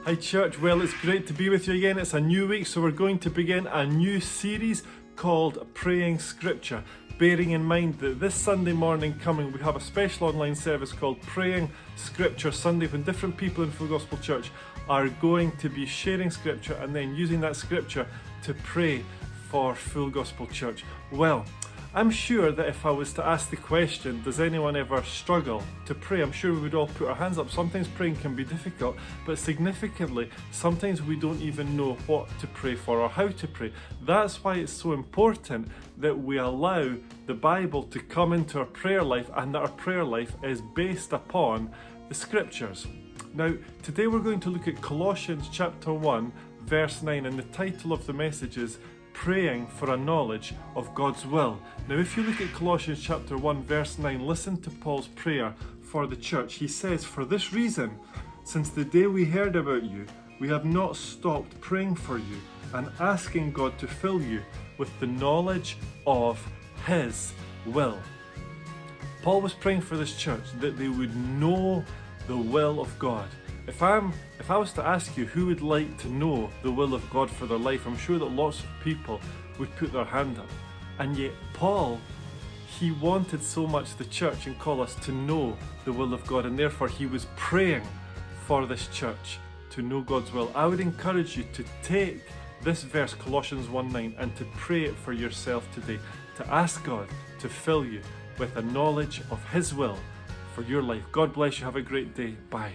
Hi church, well it's great to be with you again. It's a new week, so we're going to begin a new series called Praying Scripture. Bearing in mind that this Sunday morning coming we have a special online service called Praying Scripture Sunday, when different people in Full Gospel Church are going to be sharing scripture and then using that scripture to pray for Full Gospel Church. Well, I'm sure that if I was to ask the question, does anyone ever struggle to pray? I'm sure we would all put our hands up. Sometimes praying can be difficult, but significantly, sometimes we don't even know what to pray for or how to pray. That's why it's so important that we allow the Bible to come into our prayer life, and that our prayer life is based upon the scriptures. Now, today we're going to look at Colossians chapter 1, verse 9, and the title of the message is Praying for a Knowledge of God's Will. Now, if you look at Colossians chapter 1, verse 9, listen to Paul's prayer for the church. He says, "For this reason, since the day we heard about you, we have not stopped praying for you and asking God to fill you with the knowledge of His will." Paul was praying for this church that they would know the will of God. If I was to ask you who would like to know the will of God for their life, I'm sure that lots of people would put their hand up. And yet Paul, he wanted so much the church in Colossus to know the will of God, and therefore he was praying for this church to know God's will. I would encourage you to take this verse, Colossians 1:9, and to pray it for yourself today, to ask God to fill you with a knowledge of His will for your life. God bless you. Have a great day. Bye.